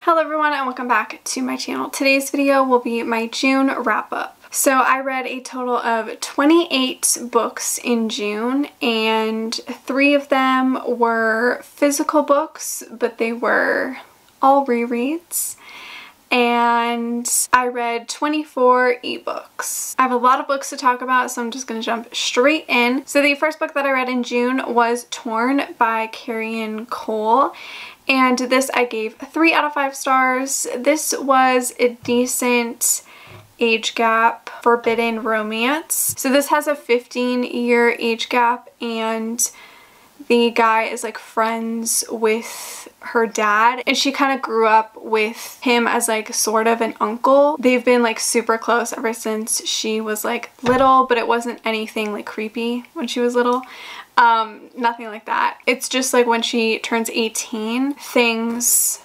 Hello everyone and welcome back to my channel. Today's video will be my June wrap-up. So I read a total of 28 books in June, and 3 of them were physical books, but they were all rereads. And I read 24 ebooks. I have a lot of books to talk about, so I'm just going to jump straight in. So the first book that I read in June was Torn by Carrie Cole. And this I gave 3 out of 5 stars. This was a decent age gap forbidden romance. So this has a 15-year age gap, and the guy is like friends with her dad, and she kind of grew up with him as like sort of an uncle. They've been like super close ever since she was like little, but it wasn't anything like creepy when she was little. Nothing like that. It's just like when she turns 18, things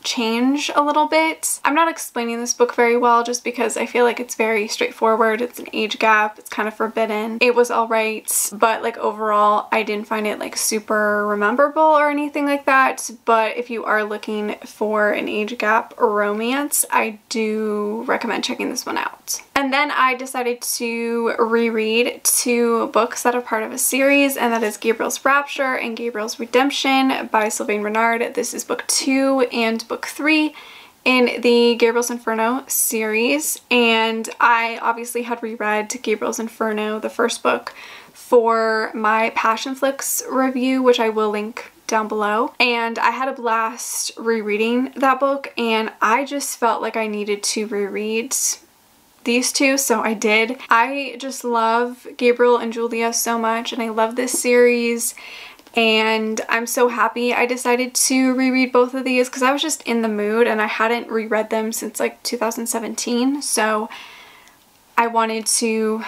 change a little bit. I'm not explaining this book very well just because I feel like it's very straightforward. It's an age gap. It's kind of forbidden. It was alright, but like overall I didn't find it like super memorable or anything like that. But if you are looking for an age gap romance, I do recommend checking this one out. And then I decided to reread 2 books that are part of a series, and that is Gabriels Rapture and Gabriels Redemption by Sylvain Renard. This is book 2 and book 3 in the Gabriels Inferno series, and I obviously had reread Gabriels Inferno, the first book, for my Passionflix review, which I will link down below. And I had a blast rereading that book, and I just felt like I needed to reread these 2, so I did. I just love Gabriel and Julia so much, and I love this series, and I'm so happy I decided to reread both of these because I was just in the mood and I hadn't reread them since like 2017, so I wanted to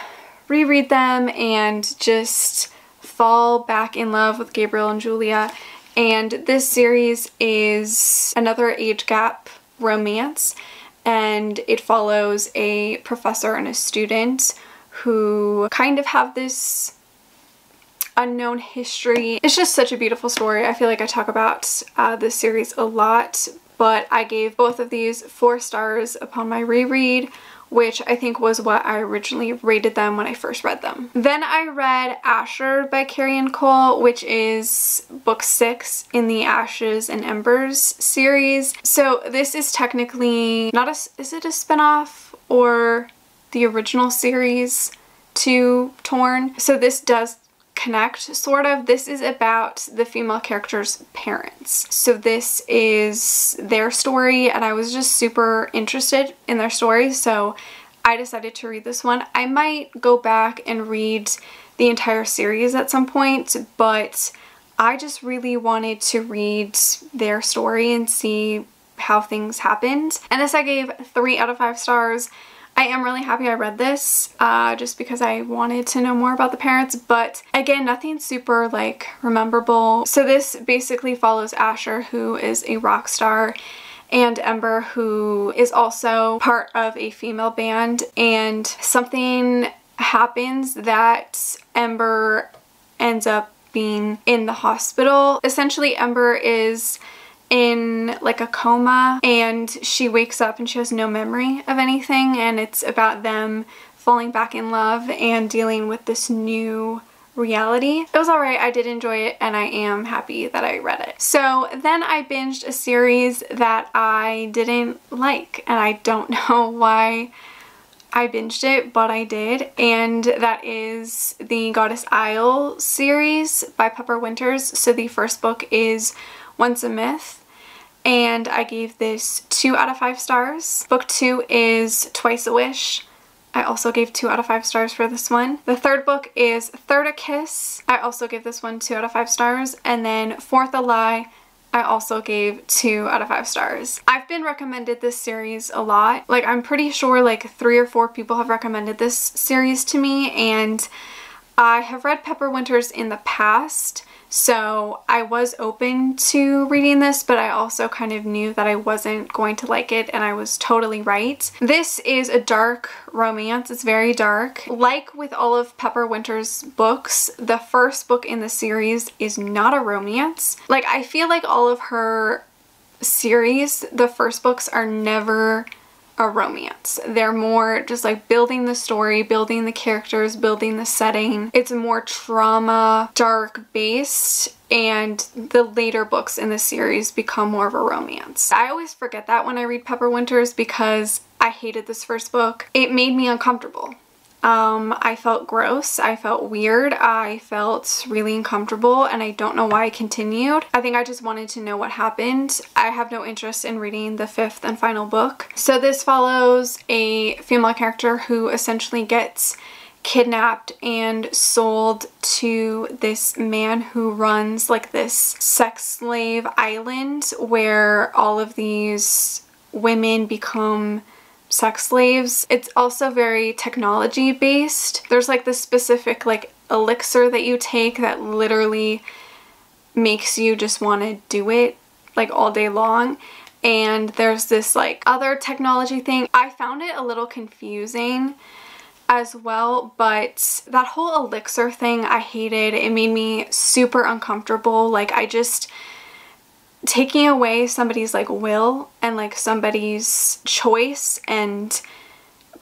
reread them and just fall back in love with Gabriel and Julia. And this series is another age gap romance, and it follows a professor and a student who kind of have this unknown history. It's just such a beautiful story. I feel like I talk about this series a lot, but I gave both of these 4 stars upon my reread, which I think was what I originally rated them when I first read them. Then I read Asher by Carrie Cole, which is book 6 in the Ashes and Embers series. So this is technically not is it a spinoff or the original series to Torn? So this does connect, sort of. This is about the female character's parents. So this is their story, and I was just super interested in their story, so I decided to read this one. I might go back and read the entire series at some point, but I just really wanted to read their story and see how things happened. And this I gave 3 out of 5 stars. I am really happy I read this just because I wanted to know more about the parents, but again, nothing super like rememberable. So this basically follows Asher, who is a rock star, and Ember, who is also part of a female band, and something happens that Ember ends up being in the hospital. Essentially, Ember is in like a coma, and she wakes up and she has no memory of anything, and it's about them falling back in love and dealing with this new reality. It was alright, I did enjoy it, and I am happy that I read it. So then I binged a series that I didn't like, and I don't know why I binged it, but I did, and that is the Goddess Isle series by Pepper Winters. So the first book is Once a Myth, and I gave this 2 out of 5 stars. Book 2 is Twice a Wish. I also gave 2 out of 5 stars for this one. The third book is Third a Kiss. I also gave this one 2 out of 5 stars. And then Fourth a Lie, I also gave 2 out of 5 stars. I've been recommended this series a lot. Like, I'm pretty sure like 3 or 4 people have recommended this series to me, and I have read Pepper Winters in the past, so I was open to reading this, but I also kind of knew that I wasn't going to like it, and I was totally right. This is a dark romance. It's very dark. Like with all of Pepper Winters' books, the first book in the series is not a romance. Like, I feel like all of her series, the first books are never a romance. They're more just like building the story, building the characters, building the setting. It's more trauma, dark based, and the later books in the series become more of a romance. I always forget that when I read Pepper Winters because I hated this first book. It made me uncomfortable. I felt gross, I felt weird, I felt really uncomfortable, and I don't know why I continued. I think I just wanted to know what happened. I have no interest in reading the 5th and final book. So this follows a female character who essentially gets kidnapped and sold to this man who runs like this sex slave island where all of these women become sex slaves. It's also very technology based. There's like this specific like elixir that you take that literally makes you just want to do it like all day long. And there's this like other technology thing. I found it a little confusing as well, but that whole elixir thing I hated. It made me super uncomfortable. Like taking away somebody's like will and like somebody's choice and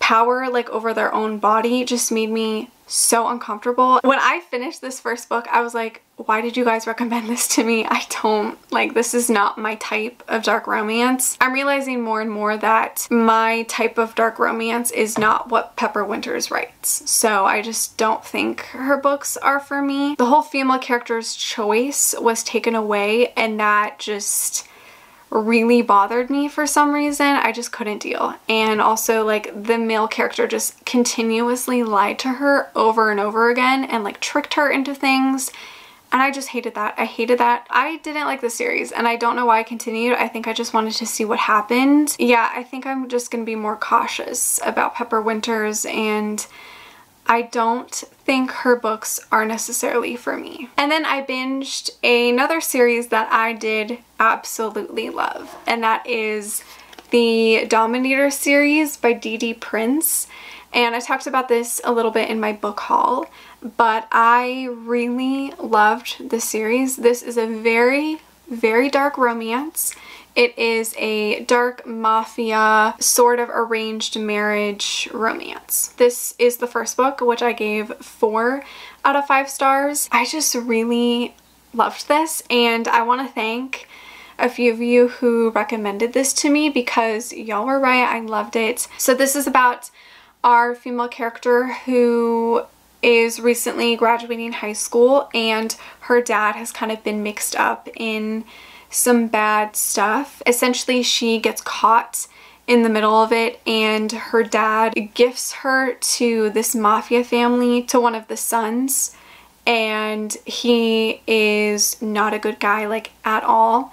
power like over their own body just made me so uncomfortable. When I finished this first book, I was like, why did you guys recommend this to me? I don't like, this is not my type of dark romance. I'm realizing more and more that my type of dark romance is not what Pepper Winters writes. So I just don't think her books are for me. The whole female character's choice was taken away, and that just really bothered me for some reason. I just couldn't deal. And also like the male character just continuously lied to her over and over again and like tricked her into things. And I just hated that. I hated that. I didn't like the series and I don't know why I continued. I think I just wanted to see what happened. Yeah, I think I'm just gonna be more cautious about Pepper Winters, and I don't think her books are necessarily for me. And then I binged another series that I did absolutely love, and that is the Dominator series by Gigi Prince. And I talked about this a little bit in my book haul, but I really loved this series. This is a very, very dark romance. It is a dark mafia sort of arranged marriage romance. This is the first book, which I gave 4 out of 5 stars. I just really loved this, and I want to thank a few of you who recommended this to me because y'all were right. I loved it. So this is about our female character who is recently graduating high school, and her dad has kind of been mixed up in some bad stuff. Essentially, she gets caught in the middle of it, and her dad gifts her to this mafia family, to one of the sons, and he is not a good guy like at all.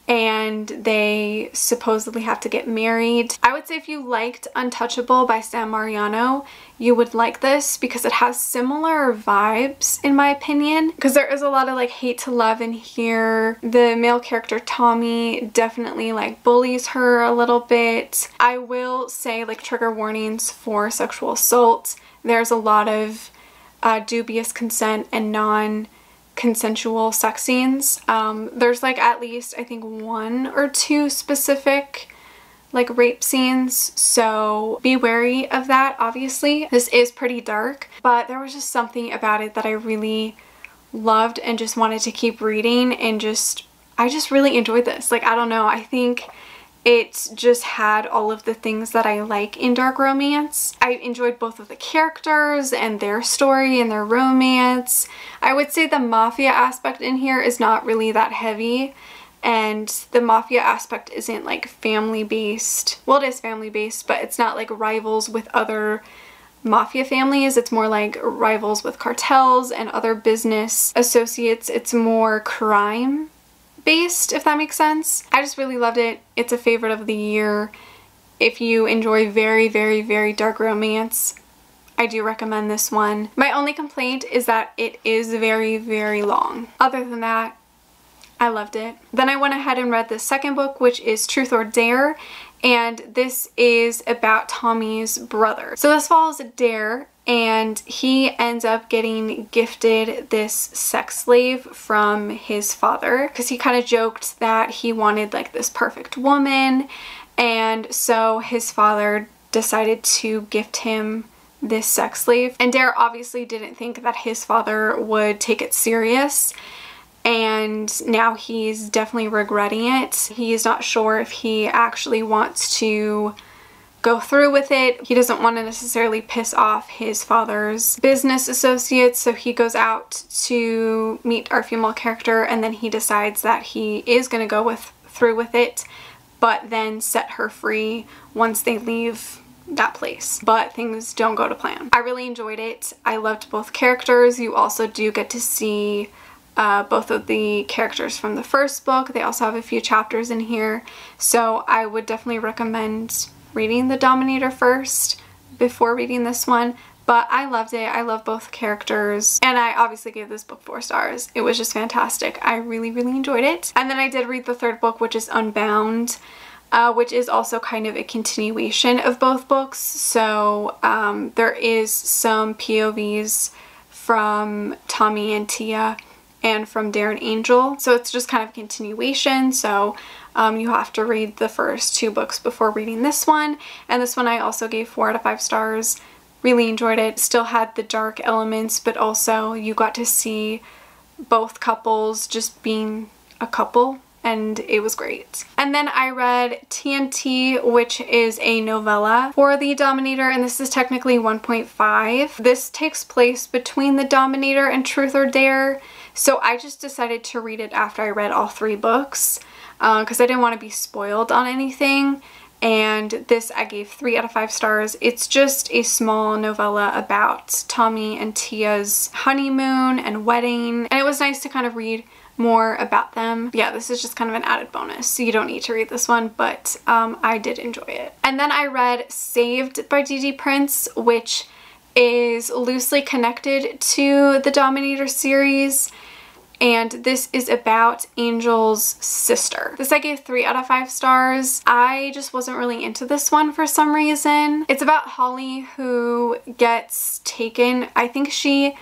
And they supposedly have to get married. I would say if you liked Untouchable by Sam Mariano, you would like this because it has similar vibes in my opinion. Because there is a lot of like hate to love in here. The male character Tommy definitely like bullies her a little bit. I will say like trigger warnings for sexual assault. There's a lot of dubious consent and non-consensual sex scenes. There's like at least I think 1 or 2 specific like rape scenes, so be wary of that. Obviously this is pretty dark, but there was just something about it that I really loved and just wanted to keep reading, and I just really enjoyed this. Like, I don't know, I think it just had all of the things that I like in dark romance. I enjoyed both of the characters and their story and their romance. I would say the mafia aspect in here is not really that heavy, and the mafia aspect isn't like family based. Well, it is family based, but it's not like rivals with other mafia families. It's more like rivals with cartels and other business associates. It's more crime based, if that makes sense. I just really loved it. It's a favorite of the year. If you enjoy very, very, very dark romance, I do recommend this one. My only complaint is that it is very, very long. Other than that, I loved it. Then I went ahead and read the second book, which is Truth or Dare, and this is about Tommy's brother. So this follows Dare, and he ends up getting gifted this sex slave from his father because he kind of joked that he wanted like this perfect woman, and so his father decided to gift him this sex slave. And Dare obviously didn't think that his father would take it serious, and now he's definitely regretting it. He's not sure if he actually wants to go through with it. He doesn't want to necessarily piss off his father's business associates, so he goes out to meet our female character, and then he decides that he is going to go through with it, but then set her free once they leave that place. But things don't go to plan. I really enjoyed it. I loved both characters. You also do get to see both of the characters from the first book. They also have a few chapters in here, so I would definitely recommend reading the Dominator first before reading this one. But I loved it. I love both characters, and I obviously gave this book 4 stars. It was just fantastic. I really, really enjoyed it. And then I did read the third book, which is Unbound, which is also kind of a continuation of both books. So there is some POVs from Tommy and Tia and from Dare and Angel. So it's just kind of a continuation. So you have to read the first 2 books before reading this one. And this one I also gave 4 out of 5 stars. Really enjoyed it. Still had the dark elements, but also you got to see both couples just being a couple, and it was great. And then I read TNT, which is a novella for the Dominator, and this is technically 1.5. This takes place between the Dominator and Truth or Dare, so I just decided to read it after I read all 3 books because I didn't want to be spoiled on anything. And this I gave 3 out of 5 stars. It's just a small novella about Tommy and Tia's honeymoon and wedding, and it was nice to kind of read more about them. Yeah, this is just kind of an added bonus, so you don't need to read this one, but I did enjoy it. And then I read Saved by Gigi Prince, which is loosely connected to the Dominator series, and this is about Angel's sister. This I gave 3 out of 5 stars. I just wasn't really into this one for some reason. It's about Holly, who gets taken. I think she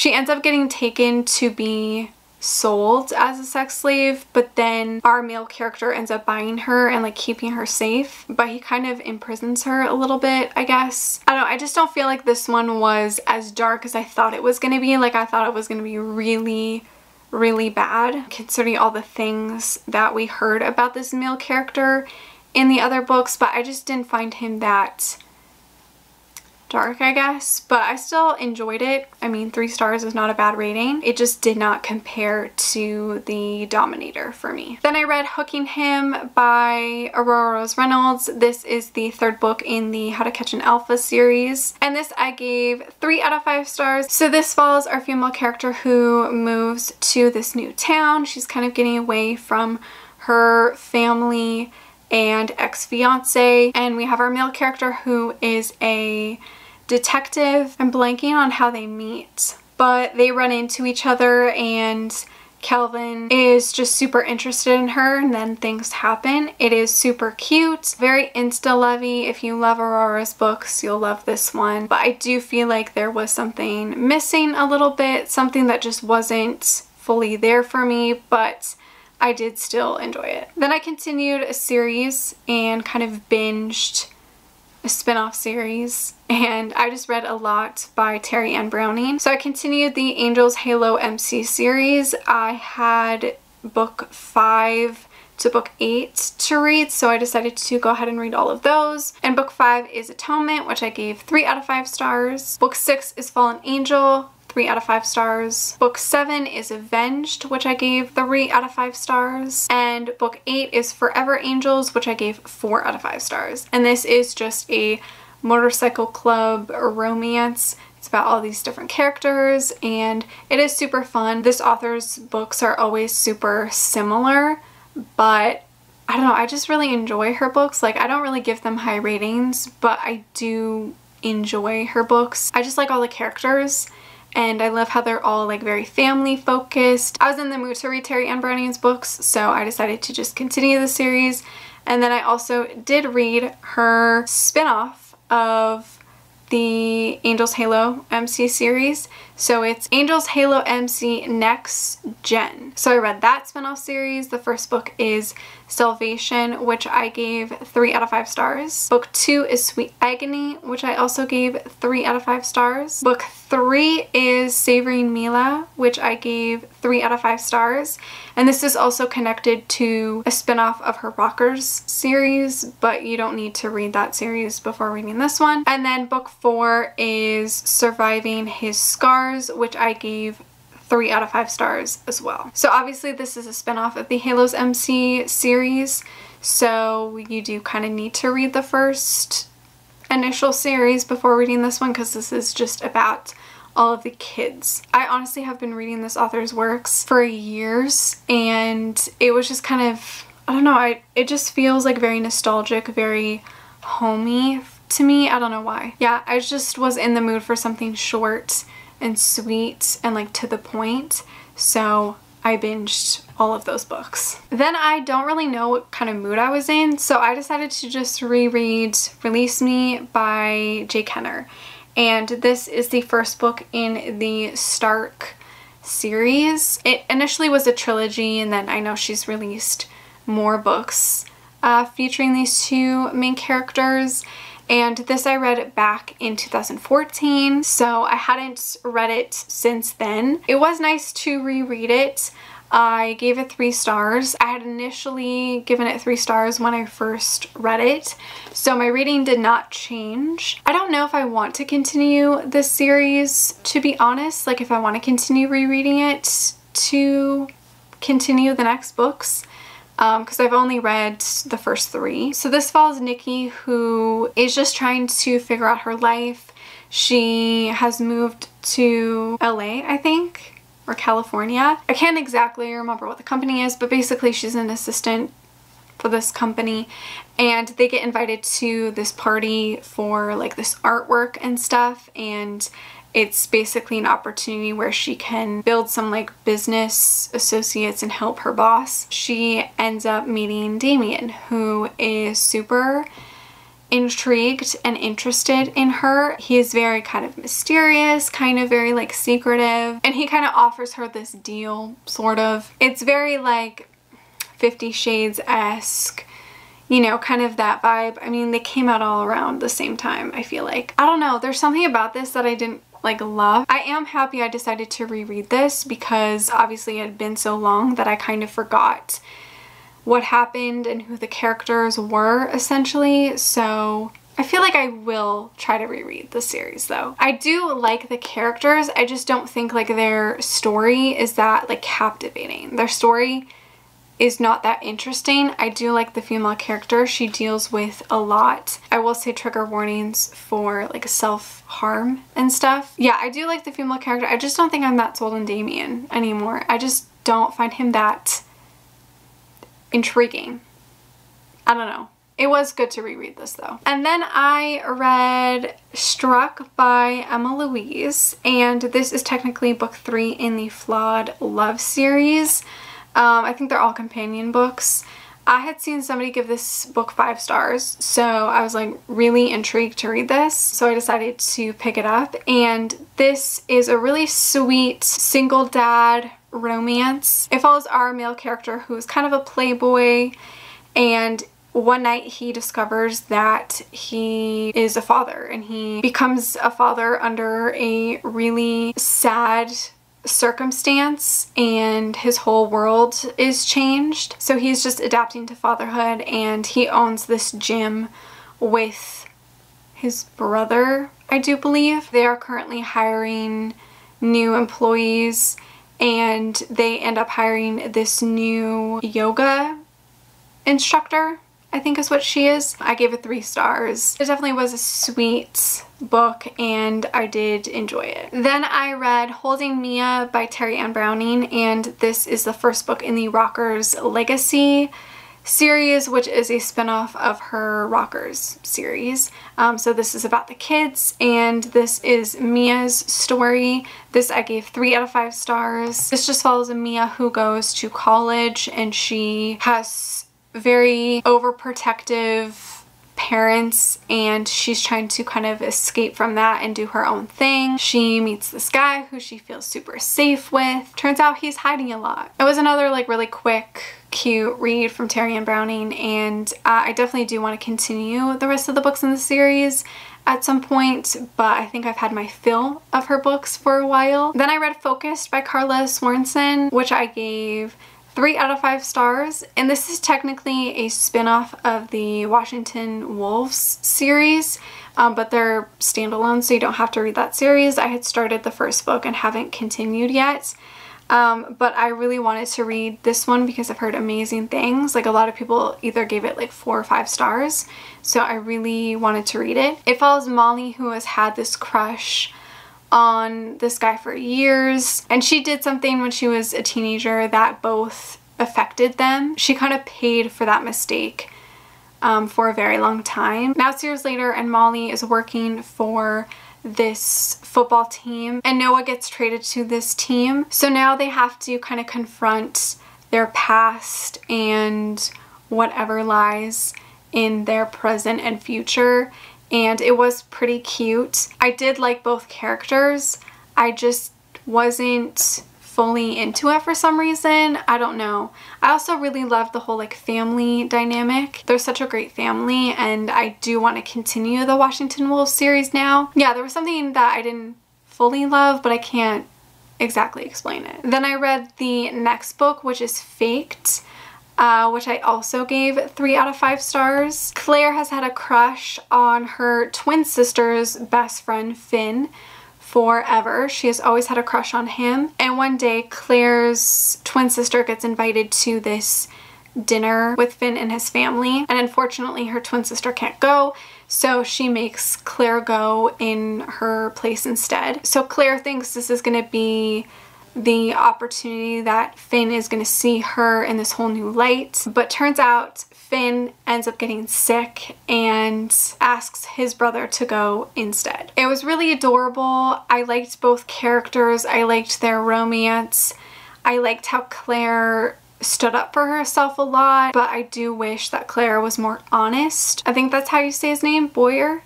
ends up getting taken to be sold as a sex slave, but then our male character ends up buying her and like keeping her safe, but he kind of imprisons her a little bit, I guess. I don't know, I just don't feel like this one was as dark as I thought it was gonna be. Like, I thought it was gonna be really, really bad, considering all the things that we heard about this male character in the other books, but I just didn't find him that dark, I guess, but I still enjoyed it. I mean, 3 stars is not a bad rating. It just did not compare to the Dominator for me. Then I read Hooking Him by Aurora Reynolds. This is the 3rd book in the How to Catch an Alpha series, and this I gave 3 out of 5 stars. So this follows our female character who moves to this new town. She's kind of getting away from her family and ex-fiance, and we have our male character who is a detective. I'm blanking on how they meet, but they run into each other, and Calvin is just super interested in her, and then things happen. It is super cute, very insta-lovey. If you love Aurora's books, you'll love this one, but I do feel like there was something missing a little bit, something that just wasn't fully there for me, but I did still enjoy it. Then I continued a series and kind of binged a spin-off series, and I just read a lot by Terry Ann Browning. So I continued the Angels Halo MC series. I had book 5 to book 8 to read, so I decided to go ahead and read all of those. And book 5 is Atonement, which I gave 3 out of 5 stars. Book 6 is Fallen Angel, 3 out of 5 stars. Book 7 is Avenged, which I gave 3 out of 5 stars. And book 8 is Forever Angels, which I gave 4 out of 5 stars. And this is just a motorcycle club romance. It's about all these different characters, and it is super fun. This author's books are always super similar, but I don't know, I just really enjoy her books. Like, I don't really give them high ratings, but I do enjoy her books. I just like all the characters, and I love how they're all like very family focused. I was in the mood to read Terry Ann Browning's books, so I decided to just continue the series, And then I also did read her spin-off of the Angels Halo MC series. So it's Angels Halo MC Next Gen. So I read that spin-off series. The first book is Salvation, which I gave 3 out of 5 stars. Book 2 is Sweet Agony, which I also gave 3 out of 5 stars. Book 3 is Savoring Mila, which I gave 3 out of 5 stars. And this is also connected to a spin-off of her Rockers series, but you don't need to read that series before reading this one. And then book 4 is Surviving His Scars, which I gave 3 out of 5 stars as well. So obviously this is a spin-off of the Halos MC series, so you do kind of need to read the first initial series before reading this one, because this is just about all of the kids. I honestly have been reading this author's works for years, and it was just kind of, I don't know, it just feels like very nostalgic, very homey to me. I don't know why. Yeah, I just was in the mood for something short and sweet and like to the point, so I binged all of those books. Then I don't really know what kind of mood I was in, so I decided to just reread Release Me by Jay Kenner. And this is the first book in the Stark series. It initially was a trilogy, and then I know she's released more books featuring these 2 main characters. And this I read back in 2014, so I hadn't read it since then. It was nice to reread it. I gave it 3 stars. I had initially given it 3 stars when I first read it, so my rating did not change. I don't know if I want to continue this series, to be honest, like if I want to continue rereading it to continue the next books. Because I've only read the first 3. So this follows Nikki, who is just trying to figure out her life. She has moved to LA, I think, or California. I can't exactly remember what the company is, but basically she's an assistant for this company, and they get invited to this party for like this artwork and stuff, and it's basically an opportunity where she can build some like business associates and help her boss. She ends up meeting Damien, who is super intrigued and interested in her. He is very kind of mysterious, kind of very like secretive, and he kind of offers her this deal, sort of. It's very like 50 Shades-esque, you know, kind of that vibe. I mean, they came out all around the same time, I feel like. I don't know, there's something about this that I didn't like love. I am happy I decided to reread this, because obviously it had been so long that I kind of forgot what happened and who the characters were, essentially. So I feel like I will try to reread the series though. I do like the characters, I just don't think like their story is that like captivating. Their story is not that interesting. I do like the female character. She deals with a lot. I will say trigger warnings for like self-harm and stuff. Yeah, I do like the female character. I just don't think I'm that sold on Damien anymore. I just don't find him that intriguing. I don't know. It was good to reread this though. And then I read Struck by Emma Louise, and this is technically book 3 in the Flawed Love series. I think they're all companion books. I had seen somebody give this book 5 stars, so I was like really intrigued to read this, so I decided to pick it up. And this is a really sweet single dad romance. It follows our male character, who is kind of a playboy, and one night he discovers that he is a father, and he becomes a father under a really sad circumstance, and his whole world is changed. So he's just adapting to fatherhood, and he owns this gym with his brother, I do believe. They are currently hiring new employees, and they end up hiring this new yoga instructor, I think is what she is. I gave it 3 stars. It definitely was a sweet book, and I did enjoy it. Then I read Holding Mia by Terry Ann Browning, and this is the first book in the Rockers Legacy series, which is a spin-off of her Rockers series. So this is about the kids, and this is Mia's story. This I gave 3 out of 5 stars. This just follows a Mia who goes to college, and she has very overprotective parents, and she's trying to kind of escape from that and do her own thing. She meets this guy who she feels super safe with. Turns out he's hiding a lot. It was another like really quick, cute read from Terry Ann Browning, and I definitely do want to continue the rest of the books in the series at some point, but I think I've had my fill of her books for a while. Then I read Focused by Carla Swarenson, which I gave 3 out of 5 stars, and this is technically a spin-off of the Washington Wolves series, but they're standalone, so you don't have to read that series. I had started the first book and haven't continued yet, but I really wanted to read this one because I've heard amazing things. Like, a lot of people either gave it like 4 or 5 stars, so I really wanted to read it. It follows Molly, who has had this crush on this guy for years, and she did something when she was a teenager that both affected them. She kind of paid for that mistake for a very long time. Now it's years later, and Molly is working for this football team, and Noah gets traded to this team. So now they have to kind of confront their past and whatever lies in their present and future, and it was pretty cute. I did like both characters. I just wasn't fully into it for some reason. I don't know. I also really loved the whole like family dynamic. They're such a great family, and I do want to continue the Washington Wolves series now. Yeah, there was something that I didn't fully love, but I can't exactly explain it. Then I read the next book, which is Faked, which I also gave 3 out of 5 stars. Claire has had a crush on her twin sister's best friend, Finn, forever. She has always had a crush on him. And one day, Claire's twin sister gets invited to this dinner with Finn and his family. And unfortunately, her twin sister can't go, so she makes Claire go in her place instead. So Claire thinks this is going to be the opportunity that Finn is going to see her in this whole new light, but turns out Finn ends up getting sick and asks his brother to go instead. It was really adorable. I liked both characters. I liked their romance. I liked how Claire stood up for herself a lot, but I do wish that Claire was more honest. I think that's how you say his name, Boyer.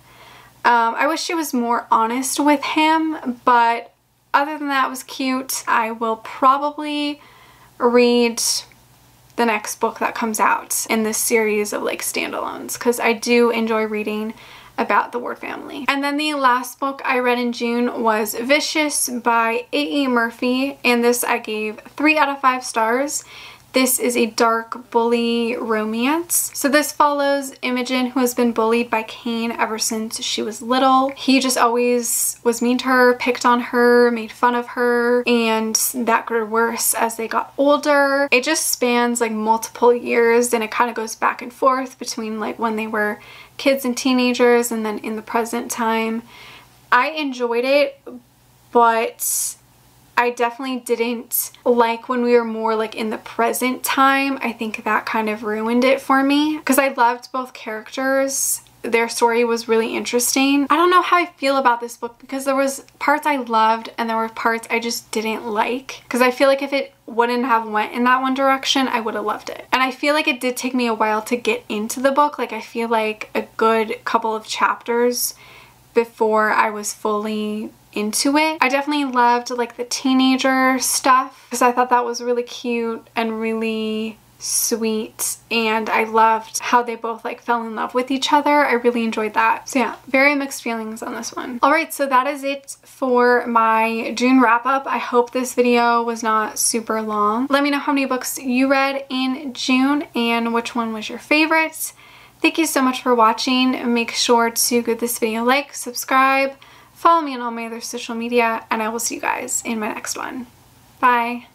I wish she was more honest with him, but other than that, it was cute. I will probably read the next book that comes out in this series of like standalones, because I do enjoy reading about the Ward family. And then the last book I read in June was Vicious by A.E. Murphy, and this I gave 3 out of 5 stars. This is a dark bully romance. So this follows Imogen, who has been bullied by Kane ever since she was little. He just always was mean to her, picked on her, made fun of her, and that grew worse as they got older. It just spans like multiple years, and it kind of goes back and forth between like when they were kids and teenagers and then in the present time. I enjoyed it, but I definitely didn't like when we were more like in the present time. I think that kind of ruined it for me, because I loved both characters. Their story was really interesting. I don't know how I feel about this book, because there was parts I loved and there were parts I just didn't like, because I feel like if it wouldn't have went in that one direction, I would have loved it. And I feel like it did take me a while to get into the book. Like, I feel like a good couple of chapters before I was fully into it. I definitely loved like the teenager stuff, because I thought that was really cute and really sweet, and I loved how they both like fell in love with each other. I really enjoyed that. So yeah, very mixed feelings on this one. Alright, so that is it for my June wrap up. I hope this video was not super long. Let me know how many books you read in June and which one was your favorite. Thank you so much for watching. Make sure to give this video a like, subscribe, follow me on all my other social media, and I will see you guys in my next one. Bye!